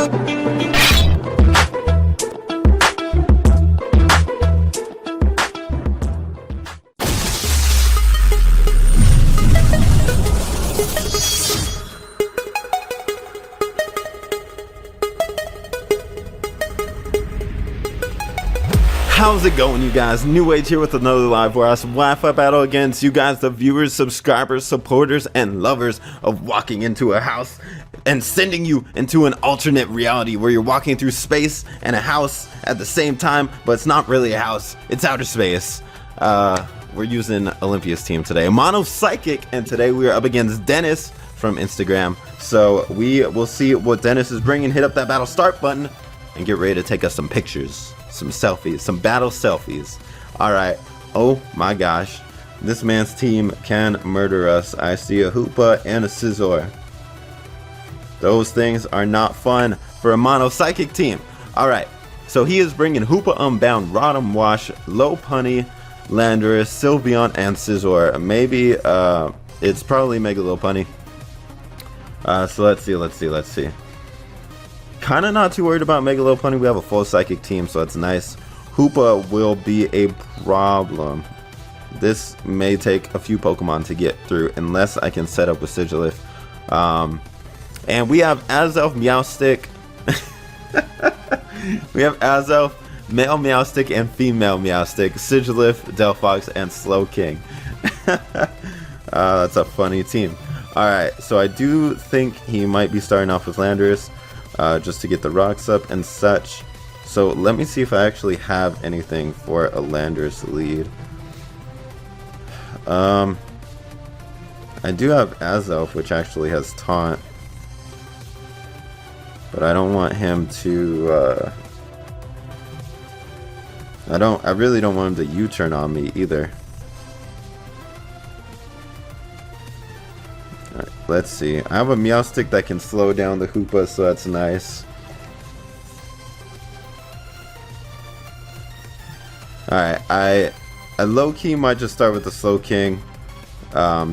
How's it going, you guys? NewAge here with another live ORAS Wi-Fi battle against you guys, the viewers, subscribers, supporters, and lovers of walking into a house and sending you into an alternate reality where you're walking through space and a house at the same time, but it's not really a house, it's outer space. We're using Olympia's team today, Mono Psychic, and today we are up against Dennis from Instagram. So we will see what Dennis is bringing. Hit up that battle start button and get ready to take us some pictures. Some selfies, some battle selfies. Alright, oh my gosh. This man's team can murder us. I see a Hoopa and a Scizor. Those things are not fun for a Mono Psychic team. Alright, so he is bringing Hoopa Unbound, Rotom Wash, Lopunny, Landorus, Sylveon, and Scizor. Maybe, it's probably Mega Lopunny. So let's see. Kinda not too worried about Mega Lopunny. We have a full Psychic team, so that's nice. Hoopa will be a problem. This may take a few Pokemon to get through, unless I can set up with Sigilyph. And we have Azelf, Meowstic. We have Azelf, male Meowstic, and female Meowstic. Sigilyph, Delphox, and Slowking. That's a funny team. Alright, so I do think he might be starting off with Landorus. Just to get the rocks up and such. So let me see if I actually have anything for a Landorus lead. I do have Azelf, which actually has Taunt, but I don't want him to I really don't want him to U-turn on me either. Alright, let's see. I have a Meowstic that can slow down the Hoopa, so that's nice. Alright, I low-key might just start with the Slowking.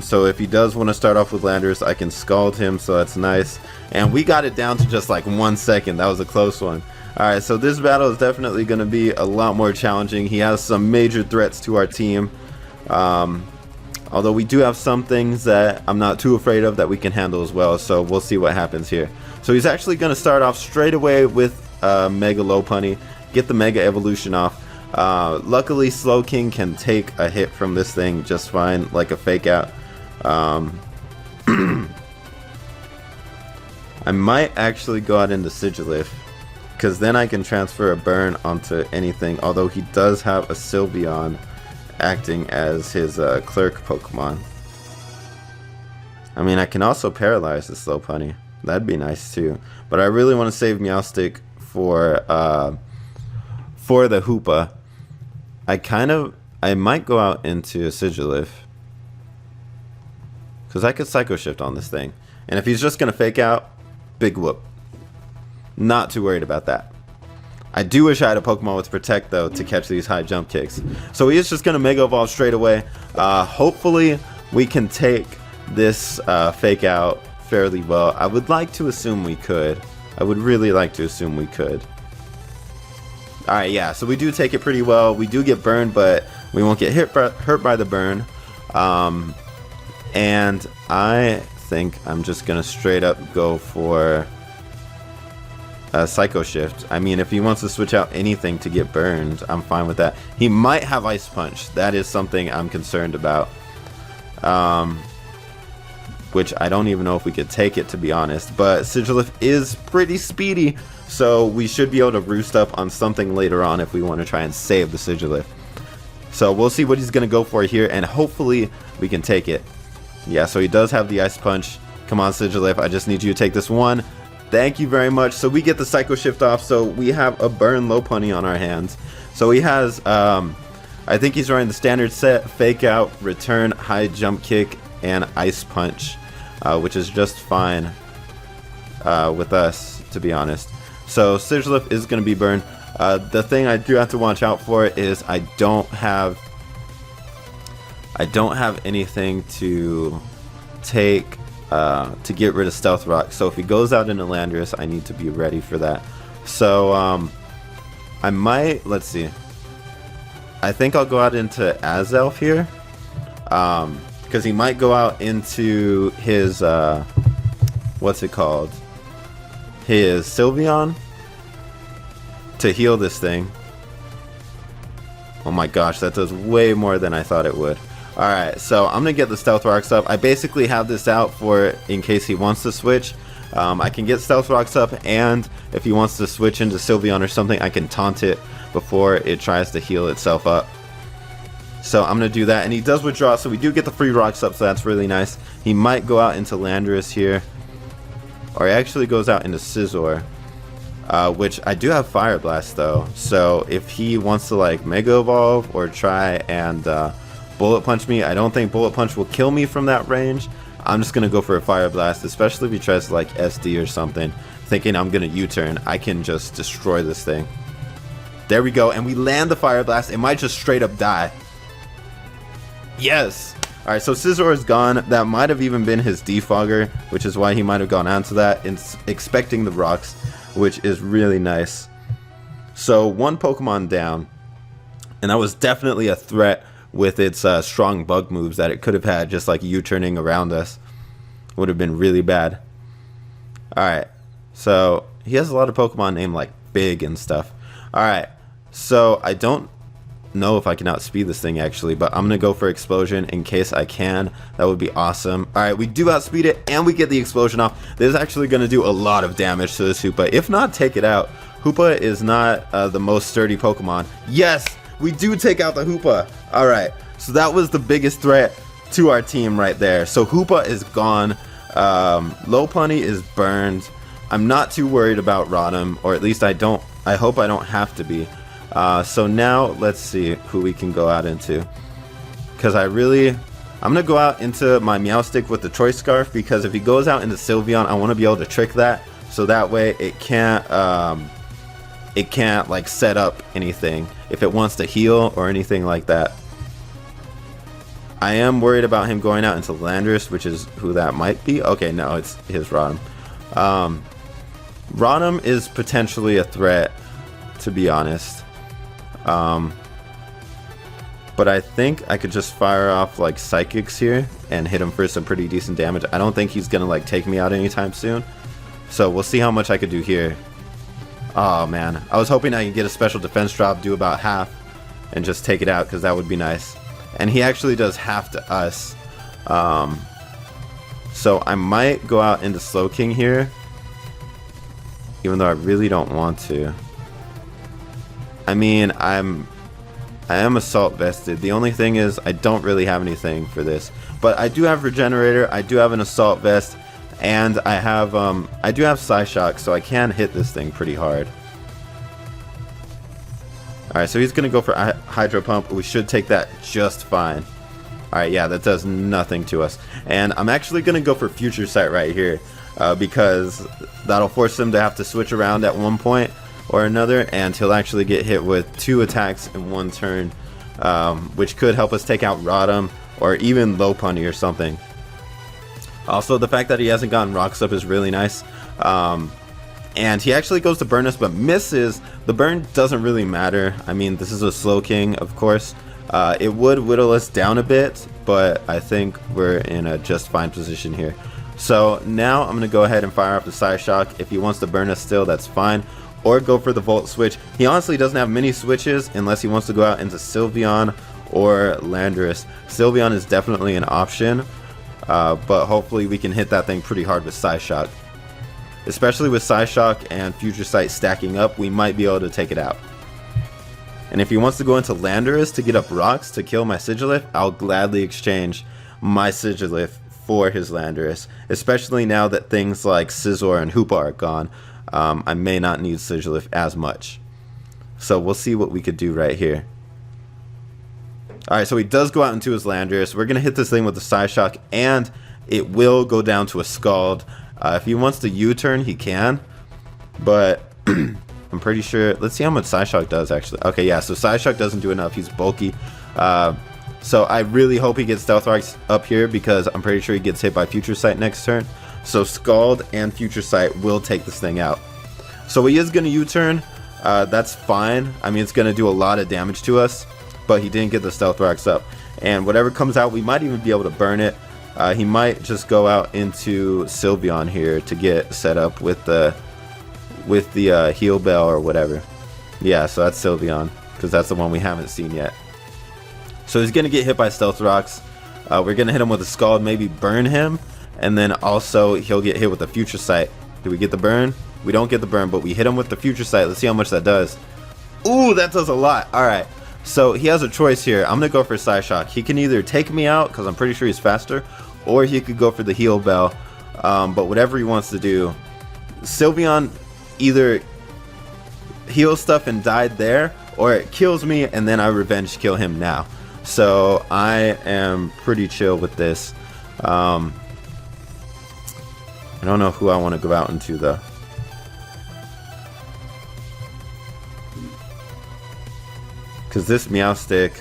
So if he does want to start off with Landorus, I can Scald him, so that's nice. And we got it down to just like 1 second. That was a close one. Alright, so this battle is definitely going to be a lot more challenging. He has some major threats to our team. Although we do have some things that I'm not too afraid of that we can handle as well, so we'll see what happens here. So he's actually going to start off straight away with Mega Lopunny, get the Mega Evolution off. Luckily Slowking can take a hit from this thing just fine, like a Fake Out. I might actually go out into Sigilyph, because then I can transfer a Burn onto anything, although he does have a Sylveon acting as his clerk Pokemon. I mean, I can also paralyze the Lopunny. That'd be nice too. But I really want to save Meowstic for the Hoopa. I might go out into Sigilyph, because I could Psycho Shift on this thing. And if he's just gonna Fake Out, big whoop. Not too worried about that. I do wish I had a Pokemon with Protect, though, to catch these high jump kicks. So he is just going to Mega Evolve straight away. Hopefully, we can take this Fake Out fairly well. I would like to assume we could. I would really like to assume we could. Alright, yeah, so we do take it pretty well. We do get burned, but we won't get hurt by the burn. And I think I'm just going to straight up go for Psycho Shift. I mean, if he wants to switch out anything to get burned, I'm fine with that. He might have Ice Punch. That is something I'm concerned about. Which I don't even know if we could take it, to be honest. But Sigilyph is pretty speedy, so we should be able to roost up on something later on if we want to try and save the Sigilyph. So we'll see what he's going to go for here, and hopefully we can take it. Yeah, so he does have the Ice Punch. Come on, Sigilyph, I just need you to take this one. Thank you very much. So we get the Psycho Shift off, so we have a Burn Lopunny on our hands. So he has, I think he's running the standard set, Fake Out, Return, High Jump Kick, and Ice Punch, which is just fine with us, to be honest. So Sigilyph is going to be burned. The thing I do have to watch out for is I don't have anything to take to get rid of Stealth Rock. So if he goes out into Landorus, I need to be ready for that. So I might, let's see. I think I'll go out into Azelf here. Because he might go out into his, what's it called? His Sylveon to heal this thing. Oh my gosh, that does way more than I thought it would. Alright, so I'm going to get the Stealth Rocks up. I basically have this out for in case he wants to switch. I can get Stealth Rocks up, and if he wants to switch into Sylveon or something, I can taunt it before it tries to heal itself up. So I'm going to do that, and he does withdraw, so we do get the free rocks up, so that's really nice. He might go out into Landorus here, or he actually goes out into Scizor, which I do have Fire Blast though, so if he wants to like Mega Evolve or try and Bullet Punch me, I don't think Bullet Punch will kill me from that range. I'm just going to go for a Fire Blast, especially if he tries to like SD or something, thinking I'm going to U-turn. I can just destroy this thing. There we go, and we land the Fire Blast. It might just straight up die. Yes! Alright, so Scizor is gone. That might have even been his Defogger, which is why he might have gone onto that, expecting the rocks, which is really nice. So, one Pokemon down, and that was definitely a threat with its strong bug moves that it could have had, just like U-turning around us. Would have been really bad. Alright, so he has a lot of Pokemon named like Big and stuff. Alright, so I don't know if I can outspeed this thing actually, but I'm gonna go for Explosion in case I can. That would be awesome. Alright, we do outspeed it and we get the Explosion off. This is actually gonna do a lot of damage to this Hoopa. If not, take it out. Hoopa is not the most sturdy Pokemon. Yes, we do take out the Hoopa. Alright, so that was the biggest threat to our team right there. So Hoopa is gone. Lopunny is burned. I'm not too worried about Rotom, or at least I hope I don't have to be. So now let's see who we can go out into, because I'm gonna go out into my Meowstic with the Choice Scarf, because if he goes out into Sylveon, I want to be able to trick that, so that way it can't like set up anything if it wants to heal or anything like that. I am worried about him going out into Landorus, which is who that might be. Okay, no, it's his Rotom. Rotom is potentially a threat, to be honest. But I think I could just fire off like Psychics here and hit him for some pretty decent damage. I don't think he's gonna like take me out anytime soon, so we'll see how much I could do here. Oh man, I was hoping I could get a special defense drop, do about half, and just take it out, because that would be nice. And he actually does half to us, so I might go out into Slowking here, even though I really don't want to. I mean, I am Assault Vested. The only thing is I don't really have anything for this, but I do have Regenerator, I do have an Assault Vest, and I do have Psyshock, so I can hit this thing pretty hard. Alright, so he's gonna go for Hydro Pump. We should take that just fine. Alright, yeah, that does nothing to us. And I'm actually gonna go for Future Sight right here, because that'll force him to have to switch around at one point or another, and he'll actually get hit with 2 attacks in one turn, which could help us take out Rotom or even Lopunny or something. Also, the fact that he hasn't gotten Rocks up is really nice. And he actually goes to burn us but misses. The burn doesn't really matter. I mean, this is a Slowking, of course. It would whittle us down a bit, but I think we're in a just fine position here. So now I'm going to go ahead and fire off the Psyshock. If he wants to burn us still, that's fine. Or go for the Volt Switch. He honestly doesn't have many switches unless he wants to go out into Sylveon or Landorus. Sylveon is definitely an option, but hopefully we can hit that thing pretty hard with Psyshock. Especially with Psyshock and Future Sight stacking up, we might be able to take it out. And if he wants to go into Landorus to get up rocks to kill my Sigilyph, I'll gladly exchange my Sigilyph for his Landorus. Especially now that things like Scizor and Hoopa are gone, I may not need Sigilyph as much. So we'll see what we could do right here. Alright, so he does go out into his Landorus. We're going to hit this thing with the Psyshock, and it will go down to a Scald. If he wants to U-turn, he can, but I'm pretty sure. Let's see how much Psyshock does, actually. Okay, yeah, so Psyshock doesn't do enough. He's bulky. So I really hope he gets Stealth Rocks up here, because I'm pretty sure he gets hit by Future Sight next turn. So Scald and Future Sight will take this thing out. So he is going to U-turn. That's fine. I mean, it's going to do a lot of damage to us, but he didn't get the Stealth Rocks up. And whatever comes out, we might even be able to burn it. He might just go out into Sylveon here to get set up with the Heal Bell or whatever. Yeah, so that's Sylveon, because that's the one we haven't seen yet. So he's going to get hit by Stealth Rocks. We're going to hit him with a Scald, maybe burn him, and then also he'll get hit with a Future Sight. Do we get the burn? We don't get the burn, but we hit him with the Future Sight. Let's see how much that does. Ooh, that does a lot. Alright, so he has a choice here. I'm going to go for Psyshock. He can either take me out, because I'm pretty sure he's faster, or he could go for the Heal Bell. But whatever he wants to do, Sylveon either heals stuff and died there, or it kills me and then I revenge kill him now. So I am pretty chill with this. I don't know who I want to go out into though. Because this Meowstic,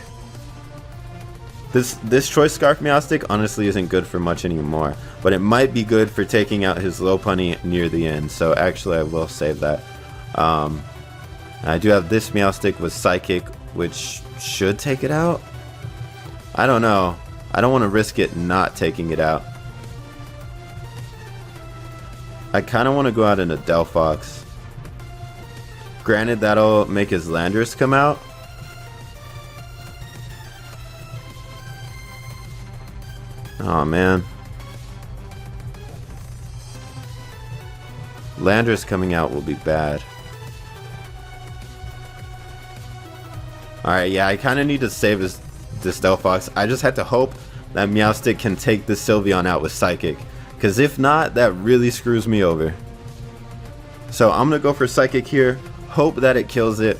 this Choice Scarf Meowstic honestly isn't good for much anymore, but it might be good for taking out his Lopunny near the end. So actually I will save that. I do have this Meowstic with Psychic, which should take it out. I don't know. I don't want to risk it not taking it out. I kind of want to go out into Delphox. Granted, that'll make his Landorus come out. Oh man. Landorus coming out will be bad. Alright, yeah, I kind of need to save this Delphox. I just had to hope that Meowstic can take this Sylveon out with Psychic. Because if not, that really screws me over. So I'm going to go for Psychic here. Hope that it kills it.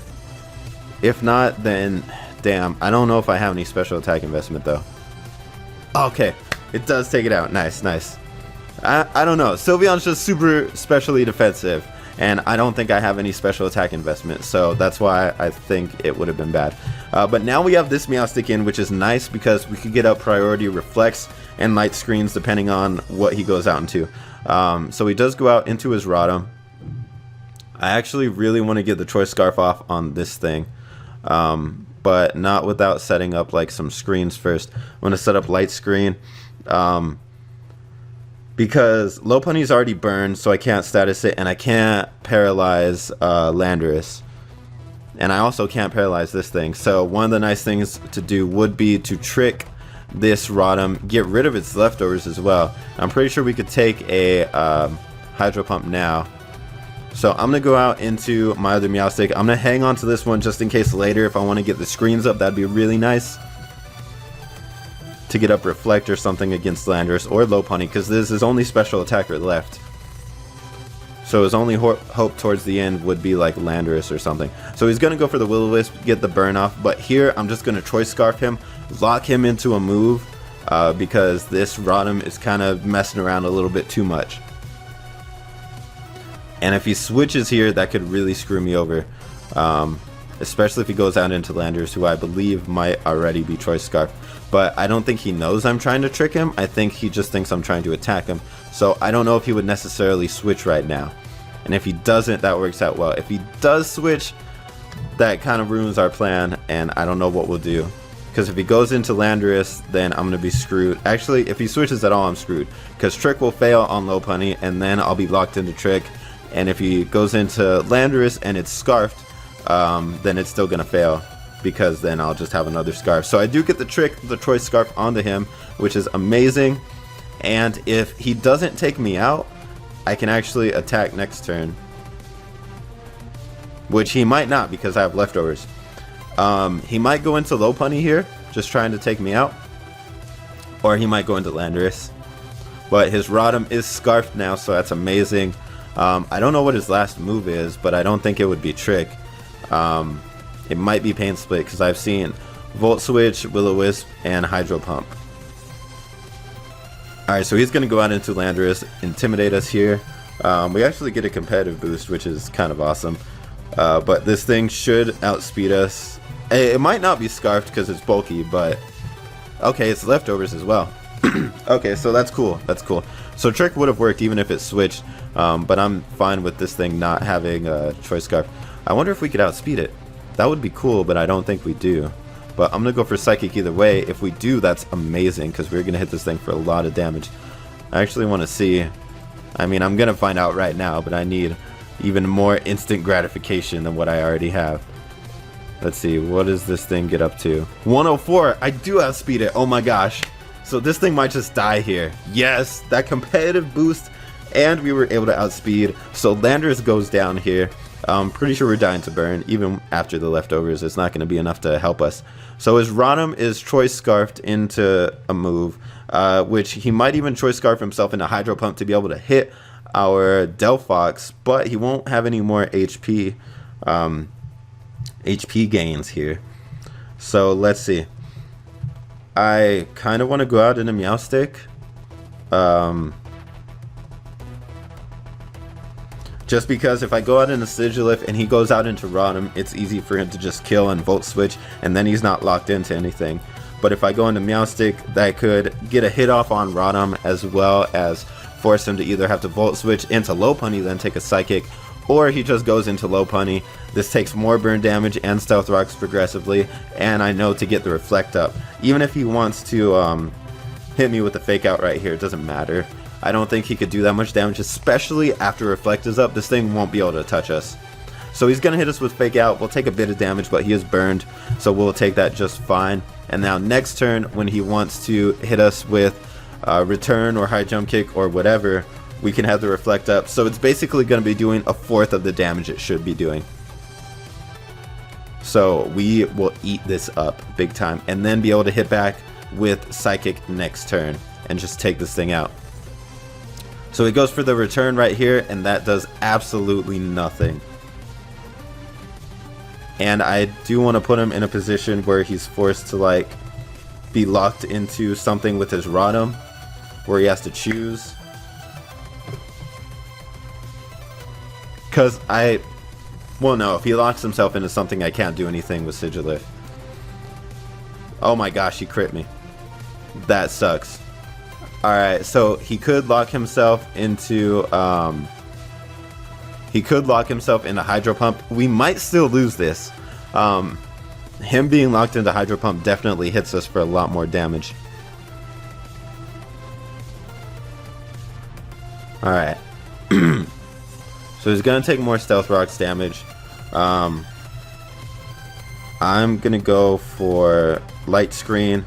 If not, then damn. I don't know if I have any special attack investment though. Okay, it does take it out. Nice, nice. I don't know. Sylveon's just super specially defensive, and I don't think I have any special attack investment, so that's why I think it would have been bad. But now we have this Meowstic in, which is nice because we could get up priority Reflects and Light Screens depending on what he goes out into. So he does go out into his Rotom. I actually really want to get the Choice Scarf off on this thing, but not without setting up like some screens first. I'm going to set up Light Screen. Because Lopunny's already burned, so I can't status it, and I can't paralyze Landorus. And I also can't paralyze this thing. So one of the nice things to do would be to trick this Rotom, get rid of its leftovers as well. I'm pretty sure we could take a Hydro Pump now. So I'm going to go out into my other Meowstic. I'm going to hang on to this one just in case later if I want to get the screens up. That'd be really nice. To get up Reflect or something against Landorus or Lopunny, because this is his only special attacker left. So his only hope towards the end would be like Landorus or something. So he's going to go for the Will-O-Wisp, get the burn off, but here I'm just going to Choice Scarf him, lock him into a move, because this Rotom is kind of messing around a little bit too much. And if he switches here, that could really screw me over. Especially if he goes out into Landorus, who I believe might already be Choice Scarf. But I don't think he knows I'm trying to trick him. I think he just thinks I'm trying to attack him. So I don't know if he would necessarily switch right now. And if he doesn't, that works out well. If he does switch, that kind of ruins our plan, and I don't know what we'll do. Because if he goes into Landorus, then I'm going to be screwed. Actually, if he switches at all, I'm screwed. Because Trick will fail on Lopunny, and then I'll be locked into Trick. And if he goes into Landorus and it's Scarfed, then it's still going to fail. Because then I'll just have another Scarf. So I do get the Trick, the Choice Scarf onto him, which is amazing. And if he doesn't take me out, I can actually attack next turn. Which he might not, because I have leftovers. He might go into Lopunny here, just trying to take me out. Or he might go into Landorus. But his Rotom is Scarfed now, so that's amazing. I don't know what his last move is, but I don't think it would be Trick. It might be Pain Split, because I've seen Volt Switch, Will-O-Wisp, and Hydro Pump. Alright, so he's going to go out into Landorus, intimidate us here. We actually get a competitive boost, which is kind of awesome. But this thing should outspeed us. It might not be Scarfed because it's bulky, but Okay, it's leftovers as well. Okay, so that's cool. That's cool. So Trick would have worked even if it switched, but I'm fine with this thing not having a Choice Scarf. I wonder if we could outspeed it. That would be cool, but I don't think we do. But I'm going to go for Psychic either way. If we do, that's amazing, because we're going to hit this thing for a lot of damage. I actually want to see. I mean, I'm going to find out right now, but I need even more instant gratification than what I already have. Let's see, what does this thing get up to? 104! I do outspeed it, oh my gosh. So this thing might just die here. Yes, that competitive boost, and we were able to outspeed. So Landers goes down here. I'm pretty sure we're dying to burn, even after the leftovers. It's not going to be enough to help us. So his Rotom is Choice Scarfed into a move, which he might even Choice Scarf himself into Hydro Pump to be able to hit our Delphox, but he won't have any more HP gains here. So let's see. I kind of want to go out in a Meowstic. Just because if I go out in a Sigilyph and he goes out into Rotom, it's easy for him to just kill and Volt Switch, and then he's not locked into anything. But if I go into Meowstic, that could get a hit off on Rotom, as well as force him to either have to Volt Switch into Lopunny, then take a Psychic, or he just goes into Lopunny. This takes more burn damage and Stealth Rocks progressively, and I know to get the Reflect up. Even if he wants to hit me with the Fake Out right here, it doesn't matter. I don't think he could do that much damage, especially after Reflect is up. This thing won't be able to touch us. So he's going to hit us with Fake Out. We'll take a bit of damage, but he is burned, so we'll take that just fine. And now next turn, when he wants to hit us with Return or High Jump Kick or whatever, we can have the Reflect up. So it's basically going to be doing a fourth of the damage it should be doing. So we will eat this up big time, and then be able to hit back with Psychic next turn and just take this thing out. So he goes for the Return right here, and that does absolutely nothing. And I do want to put him in a position where he's forced to like be locked into something with his Rotom, where he has to choose. Because well, no, if he locks himself into something, I can't do anything with Sigilyph. Oh my gosh, he crit me. That sucks. Alright, so he could lock himself into Hydro Pump. We might still lose this. Him being locked into Hydro Pump definitely hits us for a lot more damage. Alright. So he's gonna take more Stealth Rocks damage. I'm gonna go for Light Screen.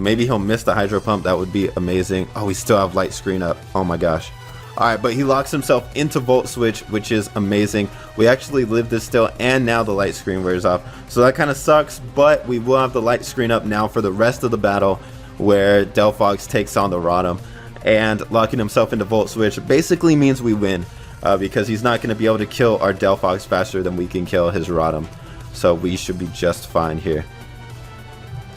Maybe he'll miss the Hydro Pump. That would be amazing. Oh, we still have Light Screen up. Oh my gosh. Alright, but he locks himself into Volt Switch, which is amazing. We actually live this still, and now the Light Screen wears off. So that kind of sucks, but we will have the Light Screen up now for the rest of the battle, where Delphox takes on the Rotom. And locking himself into Volt Switch basically means we win, because he's not going to be able to kill our Delphox faster than we can kill his Rotom. So we should be just fine here.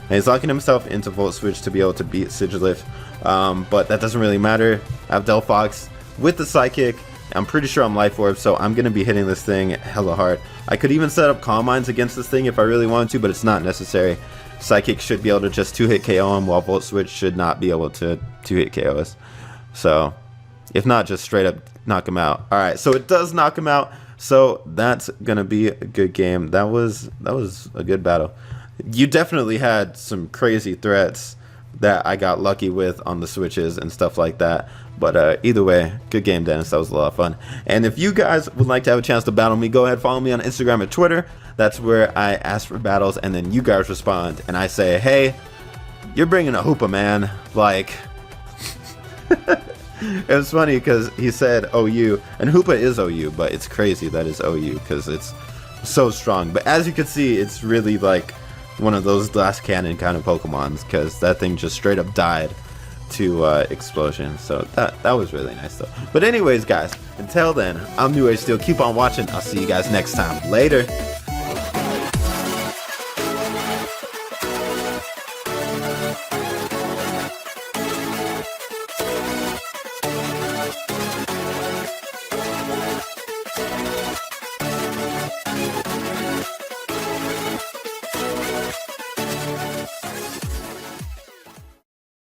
And he's locking himself into Volt Switch to be able to beat Sigilyph, but that doesn't really matter. I have Delphox with the Psychic. I'm pretty sure I'm Life Orb, so I'm going to be hitting this thing hella hard. I could even set up Calm Minds against this thing if I really wanted to, but it's not necessary. Psychic should be able to just 2-hit KO him, while Volt Switch should not be able to 2-hit KO us. So, if not, just straight up knock him out. Alright, so it does knock him out, so that's going to be a good game. That was a good battle. You definitely had some crazy threats that I got lucky with on the switches and stuff like that. But either way, good game, Dennis. That was a lot of fun. And if you guys would like to have a chance to battle me, go ahead, follow me on Instagram and Twitter. That's where I ask for battles, and then you guys respond. And I say, hey, you're bringing a Hoopa, man. Like, it was funny because he said OU, and Hoopa is OU, but it's crazy that it's OU because it's so strong. But as you can see, it's really like one of those glass cannon kind of Pokemons, because that thing just straight up died to explosion. So that was really nice though. But anyways, guys, until then, I'm NewAgeSteel. Keep on watching. I'll see you guys next time. Later.